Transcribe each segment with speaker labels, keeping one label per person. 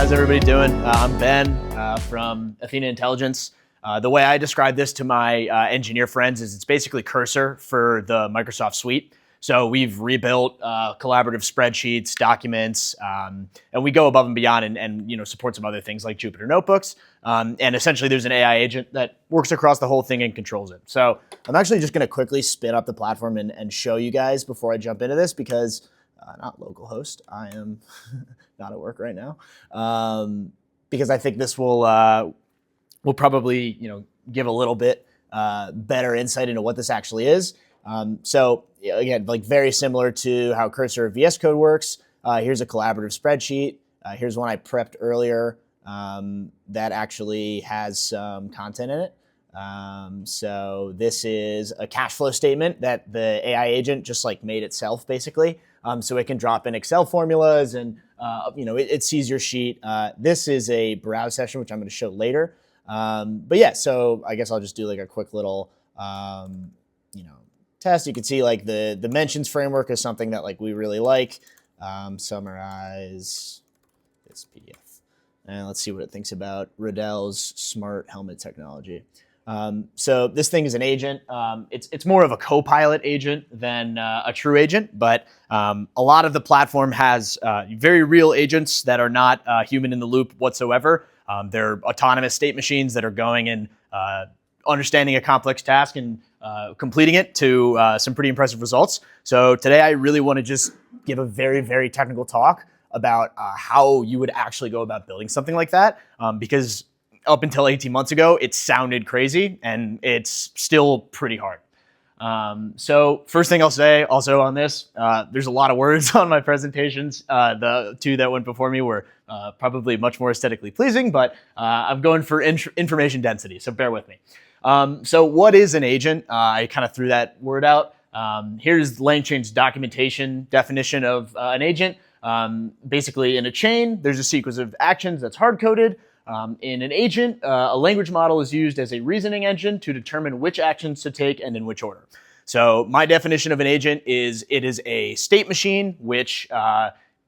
Speaker 1: How's everybody doing? I'm Ben from Athena Intelligence. The way I describe this to my engineer friends is it's basically Cursor for the Microsoft suite. So we've rebuilt collaborative spreadsheets, documents, and we go above and beyond and support some other things like Jupyter Notebooks. And essentially there's an AI agent that works across the whole thing and controls it. So I'm actually just going to quickly spin up the platform and show you guys before I jump into this because not localhost, I am not at work right now, because I think this will probably give a little bit better insight into what this actually is. So again, like very similar to how Cursor VS Code works. Here's a collaborative spreadsheet. Here's one I prepped earlier that actually has some content in it. So this is a cash flow statement that the AI agent just like made itself basically. So it can drop in Excel formulas and it sees your sheet. This is a browse session, which I'm going to show later. But yeah, so I guess I'll just do like a quick little test. You can see like the dimensions framework is something that like we really like. Summarize this PDF. And let's see what it thinks about Riddell's smart helmet technology. So this thing is an agent. It's more of a co-pilot agent than a true agent, but a lot of the platform has very real agents that are not human in the loop whatsoever. They're autonomous state machines that are going and understanding a complex task and completing it to some pretty impressive results. So today I really want to just give a very, very technical talk about how you would actually go about building something like that, because up until 18 months ago, it sounded crazy and it's still pretty hard. So first thing I'll say also on this, there's a lot of words on my presentations. The two that went before me were probably much more aesthetically pleasing, but I'm going for information density, so bear with me. So what is an agent? I kind of threw that word out. Here's LangChain's documentation definition of an agent. Basically in a chain, there's a sequence of actions that's hard-coded. In an agent, a language model is used as a reasoning engine to determine which actions to take and in which order. So my definition of an agent is it is a state machine which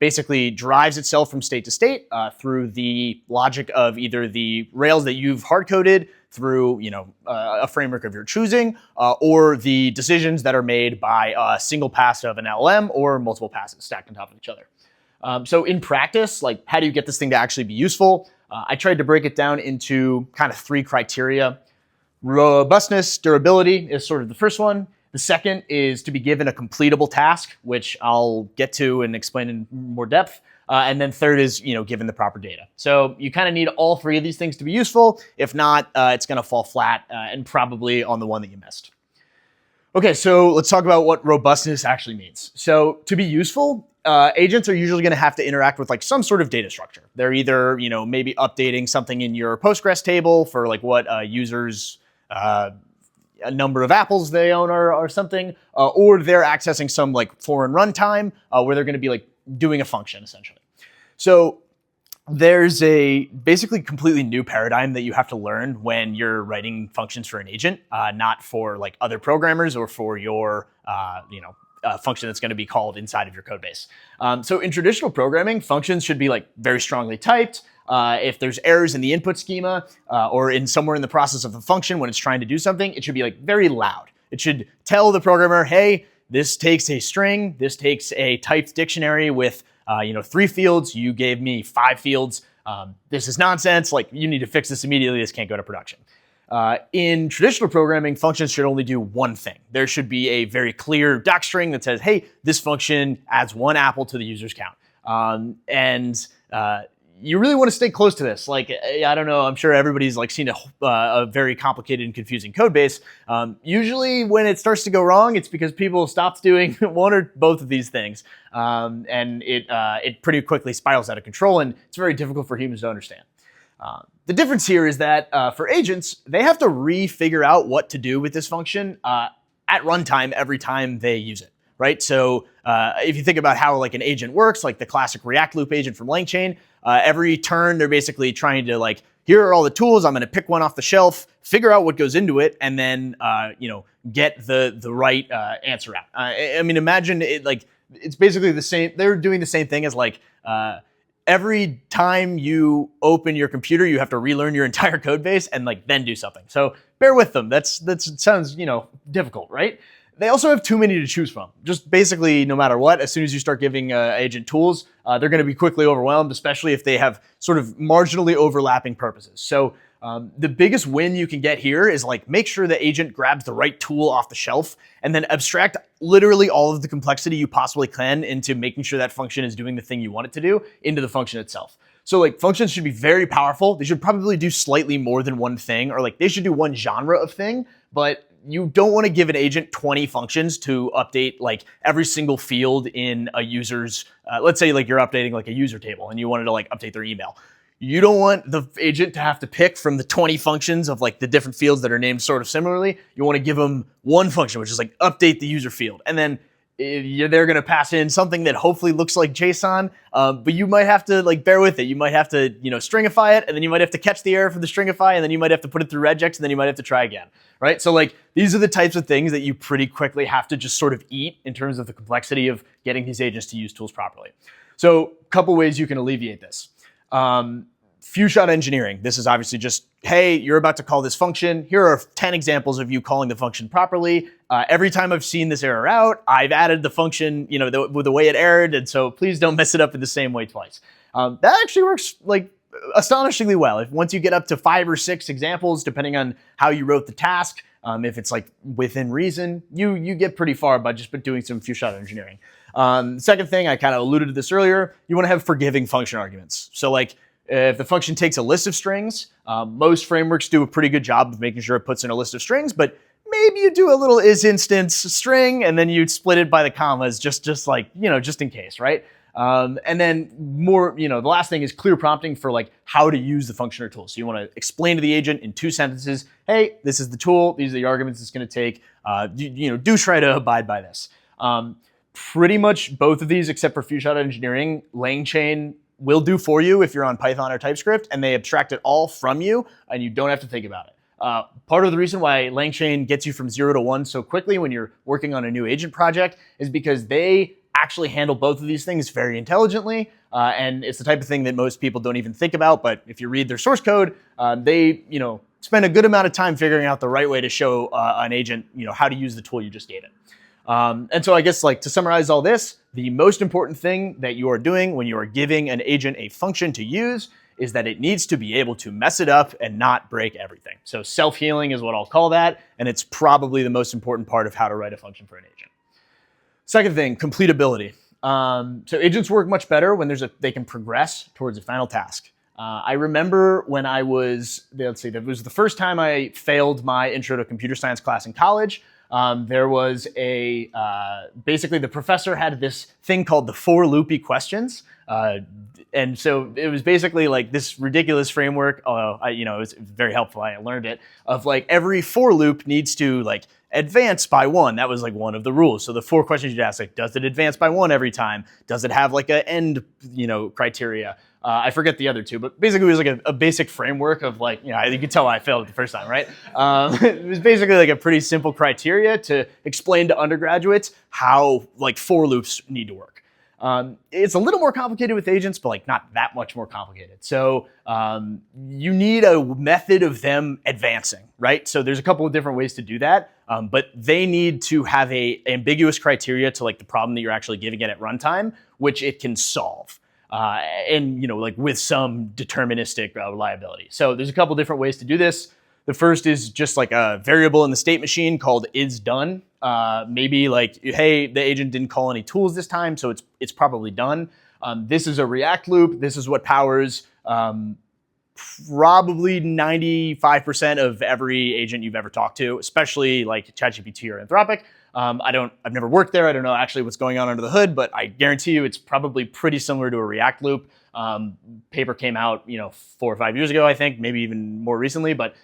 Speaker 1: basically drives itself from state to state through the logic of either the rails that you've hard-coded through a framework of your choosing, or the decisions that are made by a single pass of an LLM or multiple passes stacked on top of each other. So in practice, like how do you get this thing to actually be useful? I tried to break it down into kind of three criteria. Robustness, durability is sort of the first one. The second is to be given a completable task, which I'll get to and explain in more depth. And then third is, given the proper data. So you kind of need all three of these things to be useful. If not, it's going to fall flat and probably on the one that you missed. Okay, so let's talk about what robustness actually means. So to be useful, agents are usually going to have to interact with like some sort of data structure. They're either, maybe updating something in your Postgres table for like what users, a number of apples they own or something, or they're accessing some like foreign runtime where they're going to be like doing a function essentially. So there's a basically completely new paradigm that you have to learn when you're writing functions for an agent, not for like other programmers or for your, function that's going to be called inside of your code base. So in traditional programming, functions should be like very strongly typed. If there's errors in the input schema or in somewhere in the process of the function when it's trying to do something, it should be like very loud. It should tell the programmer, hey, this takes a string, this takes a typed dictionary with 3 fields, you gave me 5 fields. This is nonsense, like you need to fix this immediately, this can't go to production. In traditional programming, functions should only do one thing. There should be a very clear doc string that says, hey, this function adds 1 apple to the user's count. You really want to stay close to this. Like, I don't know, I'm sure everybody's like seen a very complicated and confusing code base. Usually when it starts to go wrong, it's because people stopped doing one or both of these things. And it pretty quickly spirals out of control and it's very difficult for humans to understand. The difference here is that for agents, they have to figure out what to do with this function at runtime every time they use it, right? So if you think about how like an agent works, like the classic React loop agent from LangChain, every turn they're basically trying to like, here are all the tools, I'm going to pick one off the shelf, figure out what goes into it, and then get the right answer out. I mean, imagine it like it's basically the same. They're doing the same thing as like every time you open your computer, you have to relearn your entire code base and like then do something. So bear with them. That sounds, difficult, right? They also have too many to choose from. Just basically, no matter what, as soon as you start giving agent tools, they're going to be quickly overwhelmed, especially if they have sort of marginally overlapping purposes. So the biggest win you can get here is like make sure the agent grabs the right tool off the shelf and then abstract literally all of the complexity you possibly can into making sure that function is doing the thing you want it to do into the function itself. So like functions should be very powerful. They should probably do slightly more than one thing, or like they should do one genre of thing, but you don't want to give an agent 20 functions to update like every single field in a user's, let's say like you're updating like a user table and you wanted to like update their email. You don't want the agent to have to pick from the 20 functions of like the different fields that are named sort of similarly. You want to give them one function, which is like update the user field. And then they're going to pass in something that hopefully looks like JSON, but you might have to like bear with it. You might have to, stringify it, and then you might have to catch the error for the stringify, and then you might have to put it through regex, and then you might have to try again, right? So like these are the types of things that you pretty quickly have to just sort of eat in terms of the complexity of getting these agents to use tools properly. So a couple ways you can alleviate this. Few shot engineering. This is obviously just, hey, you're about to call this function. Here are 10 examples of you calling the function properly. Every time I've seen this error out, I've added the function, the way it errored, and so please don't mess it up in the same way twice. That actually works like astonishingly well. Once you get up to 5 or 6 examples, depending on how you wrote the task, if it's like within reason, you get pretty far by just doing some few shot engineering. Second thing, I kind of alluded to this earlier, you want to have forgiving function arguments. So like, if the function takes a list of strings, most frameworks do a pretty good job of making sure it puts in a list of strings, but maybe you do a little isInstance string and then you split it by the commas just like, just in case, right? And then more, the last thing is clear prompting for like how to use the function or tool. So you want to explain to the agent in 2 sentences, hey, this is the tool, these are the arguments it's going to take, do try to abide by this. Pretty much both of these, except for few shot engineering, LangChain will do for you if you're on Python or TypeScript, and they abstract it all from you, and you don't have to think about it. Part of the reason why LangChain gets you from 0 to 1 so quickly when you're working on a new agent project is because they actually handle both of these things very intelligently, and it's the type of thing that most people don't even think about, but if you read their source code, they spend a good amount of time figuring out the right way to show an agent how to use the tool you just gave it. And so I guess like to summarize all this, the most important thing that you are doing when you are giving an agent a function to use is that it needs to be able to mess it up and not break everything. So self-healing is what I'll call that, and it's probably the most important part of how to write a function for an agent. Second thing, completability. So agents work much better when they can progress towards a final task. I remember when I was, let's see, that was the first time I failed my intro to computer science class in college. There was basically the professor had this thing called the for loopy questions. And so it was basically like this ridiculous framework, although it was very helpful. I learned it of like every for loop needs to like advance by 1. That was like one of the rules. So the 4 questions you'd ask, like, does it advance by 1 every time? Does it have like a end, criteria? I forget the other 2, but basically it was like a basic framework of like, you could tell why I failed it the first time, right? It was basically like a pretty simple criteria to explain to undergraduates how like for loops need to work. It's a little more complicated with agents, but like not that much more complicated. So you need a method of them advancing, right? So there's a couple of different ways to do that, but they need to have a ambiguous criteria to like the problem that you're actually giving it at runtime, which it can solve. And like with some deterministic reliability. So there's a couple different ways to do this. The first is just like a variable in the state machine called isDone. Maybe like, hey, the agent didn't call any tools this time, so it's probably done. This is a React loop. This is what powers probably 95% of every agent you've ever talked to, especially like ChatGPT or Anthropic. I've never worked there. I don't know actually what's going on under the hood, but I guarantee you it's probably pretty similar to a React loop. Paper came out, 4 or 5 years ago, I think, maybe even more recently, but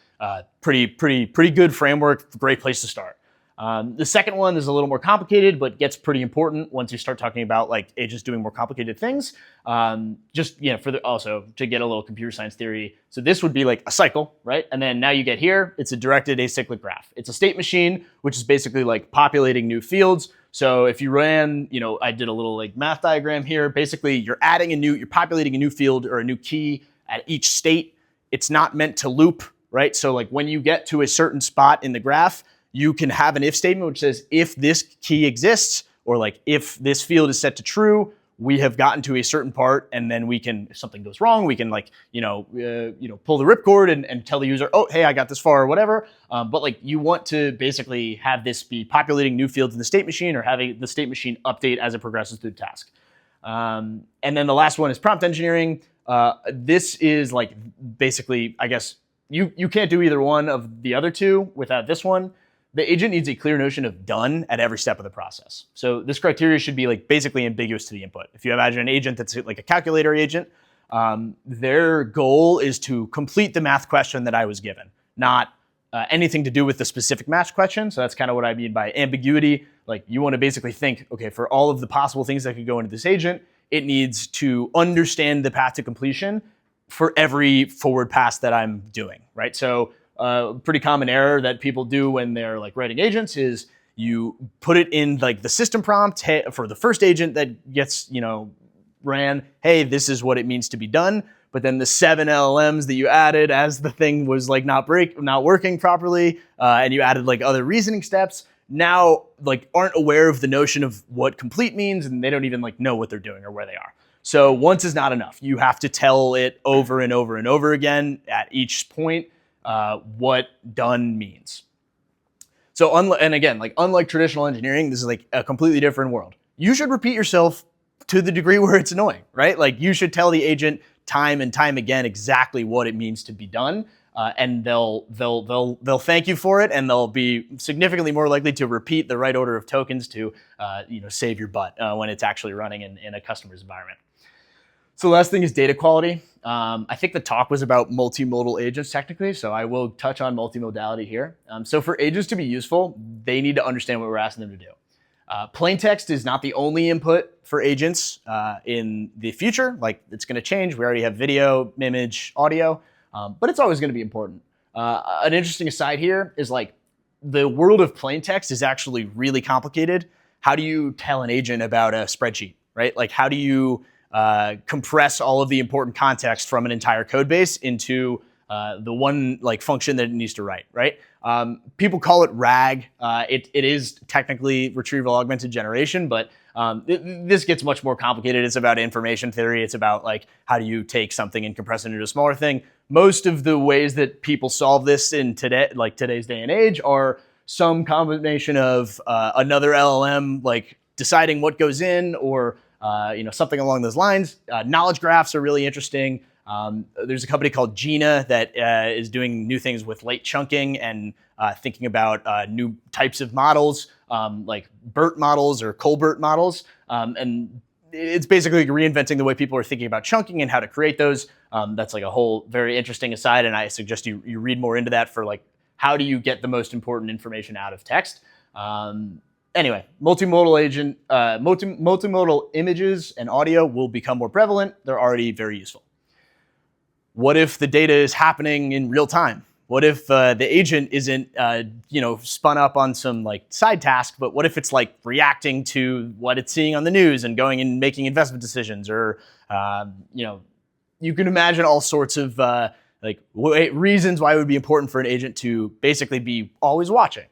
Speaker 1: pretty good framework, great place to start. The second one is a little more complicated, but gets pretty important once you start talking about like agents doing more complicated things. Also to get a little computer science theory. So this would be like a cycle, right? And then now you get here, it's a directed acyclic graph. It's a state machine, which is basically like populating new fields. So if you ran, I did a little like math diagram here. Basically, you're populating a new field or a new key at each state. It's not meant to loop, right? So like when you get to a certain spot in the graph, you can have an if statement which says if this key exists, or like if this field is set to true, we have gotten to a certain part, and then we can, if something goes wrong, we can like, pull the ripcord and tell the user, oh, hey, I got this far or whatever. But like you want to basically have this be populating new fields in the state machine or having the state machine update as it progresses through the task. And then the last one is prompt engineering. This is like basically, I guess, you can't do either one of the other two without this one. The agent needs a clear notion of done at every step of the process. So this criteria should be like basically ambiguous to the input. If you imagine an agent that's like a calculator agent, their goal is to complete the math question that I was given, not anything to do with the specific math question. So that's kind of what I mean by ambiguity. Like you want to basically think, okay, for all of the possible things that could go into this agent, it needs to understand the path to completion for every forward pass that I'm doing, right? So pretty common error that people do when they're like writing agents is you put it in like the system prompt for the first agent that gets, ran, hey, this is what it means to be done. But then the 7 LLMs that you added as the thing was like not working properly, and you added like other reasoning steps, now like aren't aware of the notion of what complete means, and they don't even like know what they're doing or where they are. So once is not enough. You have to tell it over and over and over again at each point what done means. So, unlike traditional engineering, this is like a completely different world. You should repeat yourself to the degree where it's annoying, right? Like you should tell the agent time and time again exactly what it means to be done, and they'll thank you for it, and they'll be significantly more likely to repeat the right order of tokens to save your butt when it's actually running in a customer's environment. So the last thing is data quality. I think the talk was about multimodal agents technically, so I will touch on multimodality here. So for agents to be useful, they need to understand what we're asking them to do. Plain text is not the only input for agents in the future. Like it's going to change. We already have video, image, audio, but it's always going to be important. An interesting aside here is like the world of plain text is actually really complicated. How do you tell an agent about a spreadsheet, right? Like how do you compress all of the important context from an entire code base into the one like function that it needs to write, right? People call it RAG. It is technically retrieval augmented generation, but this gets much more complicated. It's about information theory. It's about like how do you take something and compress it into a smaller thing. Most of the ways that people solve this in today's day and age are some combination of another LLM like deciding what goes in, or something along those lines. Knowledge graphs are really interesting. There's a company called Gina that is doing new things with late chunking and thinking about new types of models, like BERT models or Colbert models. And it's basically reinventing the way people are thinking about chunking and how to create those. That's like a whole very interesting aside, and I suggest you read more into that for like how do you get the most important information out of text. Anyway, multimodal images and audio will become more prevalent. They're already very useful. What if the data is happening in real time? What if the agent isn't, spun up on some like side task, but what if it's like reacting to what it's seeing on the news and going and making investment decisions, or you can imagine all sorts of reasons why it would be important for an agent to basically be always watching.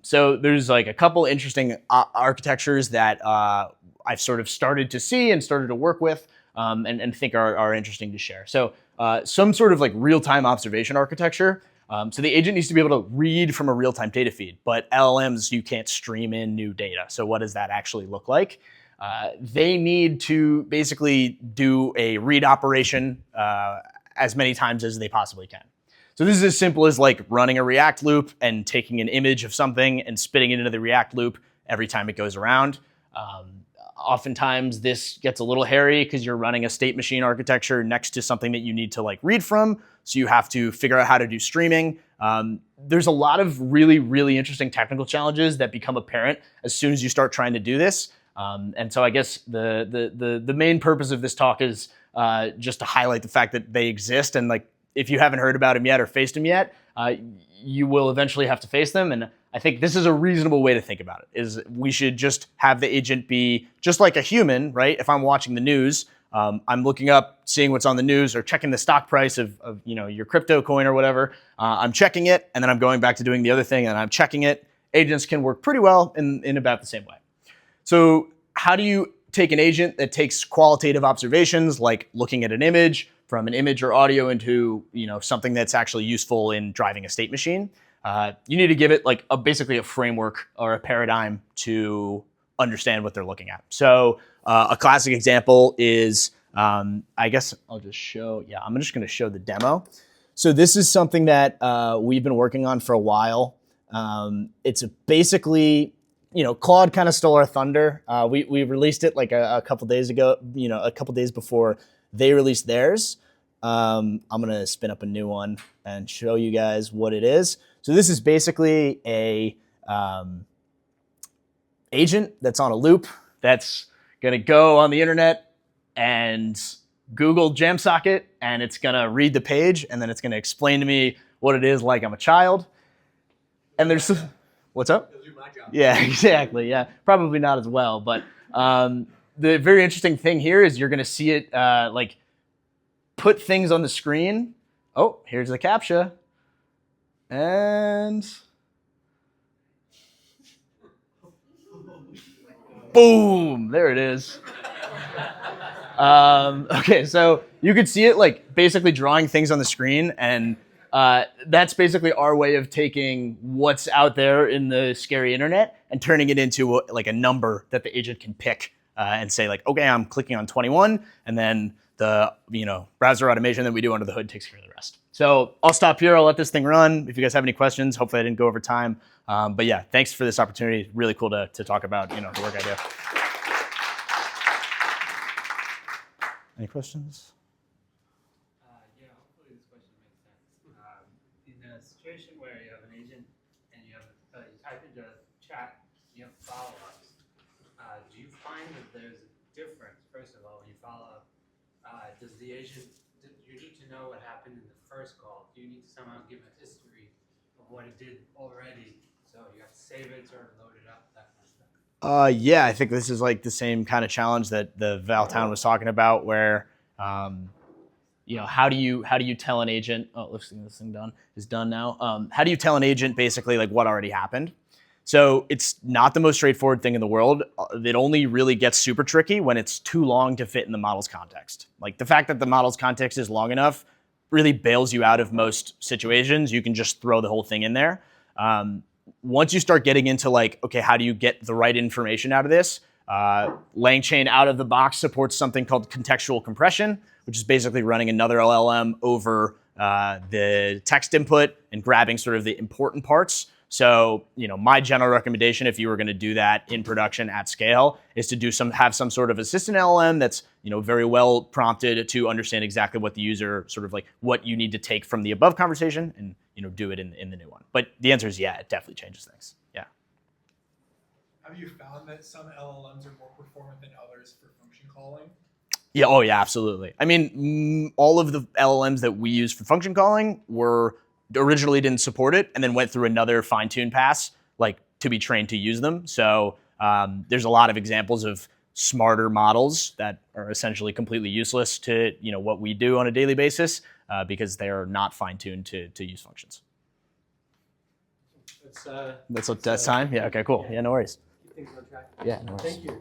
Speaker 1: So there's like a couple interesting architectures that I've sort of started to see and started to work with and think are interesting to share. So some sort of like real-time observation architecture. So the agent needs to be able to read from a real-time data feed, but LLMs, you can't stream in new data. So what does that actually look like? They need to basically do a read operation as many times as they possibly can. So this is as simple as like running a React loop and taking an image of something and spitting it into the React loop every time it goes around. Oftentimes this gets a little hairy because you're running a state machine architecture next to something that you need to like read from. So you have to figure out how to do streaming. There's a lot of really, really interesting technical challenges that become apparent as soon as you start trying to do this. And so I guess the main purpose of this talk is just to highlight the fact that they exist and like if you haven't heard about them yet or faced them yet, you will eventually have to face them. And I think this is a reasonable way to think about it, is we should just have the agent be just like a human, right? If I'm watching the news, I'm looking up, seeing what's on the news, or checking the stock price of your crypto coin or whatever. I'm checking it, and then I'm going back to doing the other thing, and I'm checking it. Agents can work pretty well in about the same way. So how do you take an agent that takes qualitative observations, like looking at an image, from an image or audio into something that's actually useful in driving a state machine? You need to give it like basically a framework or a paradigm to understand what they're looking at. So a classic example is, I guess I'll just show, I'm just gonna show the demo. So this is something that we've been working on for a while. It's basically, Claude kind of stole our thunder. We released it like a couple days ago, a couple days before they released theirs. I'm gonna spin up a new one and show you guys what it is. So this is basically a agent that's on a loop that's gonna go on the internet and Google Jamsocket, and it's gonna read the page, and then it's gonna explain to me what it is like I'm a child. And there's, what's up? Yeah, exactly. Yeah, probably not as well, but the very interesting thing here is you're gonna see it like put things on the screen. Oh, here's the CAPTCHA, and boom, there it is. Okay, so you could see it like basically drawing things on the screen, and that's basically our way of taking what's out there in the scary internet and turning it into like a number that the agent can pick and say like, okay, I'm clicking on 21, and then the browser automation that we do under the hood takes care of the rest. So I'll stop here. I'll let this thing run. If you guys have any questions, hopefully I didn't go over time. But yeah, thanks for this opportunity. Really cool to talk about the work I do. Any questions?
Speaker 2: Yeah, hopefully this question makes sense. In a situation where you have an agent and you type into chat, you have follow-ups. Do you find that there's a difference? First of all, when you follow up, does the agent? Do you need to know what happened in the first call? Do you need to somehow give a history of what it did already? So you have to save it, sort of load it up, that kind of stuff.
Speaker 1: Yeah, I think this is like the same kind of challenge that the Valtown was talking about, where how do you tell an agent? Oh, looks like this thing is done now. How do you tell an agent basically like what already happened? So it's not the most straightforward thing in the world. It only really gets super tricky when it's too long to fit in the model's context. Like the fact that the model's context is long enough really bails you out of most situations. You can just throw the whole thing in there. Once you start getting into like, okay, how do you get the right information out of this? LangChain out of the box supports something called contextual compression, which is basically running another LLM over the text input and grabbing sort of the important parts. So, my general recommendation, if you were going to do that in production at scale, is to have some sort of assistant LLM that's, very well prompted to understand exactly what the user sort of like what you need to take from the above conversation and, do it in the new one. But the answer is yeah, it definitely changes things. Yeah.
Speaker 3: Have you found that some LLMs are more performant than others for function calling?
Speaker 1: Yeah. Oh, yeah, absolutely. I mean, all of the LLMs that we use for function calling originally didn't support it and then went through another fine-tune pass like to be trained to use them. So there's a lot of examples of smarter models that are essentially completely useless to what we do on a daily basis because they are not fine-tuned to use functions. That's time? Yeah, okay, cool. Yeah, no worries.
Speaker 2: Keep things on track.
Speaker 1: Yeah, no worries.
Speaker 2: Thank you.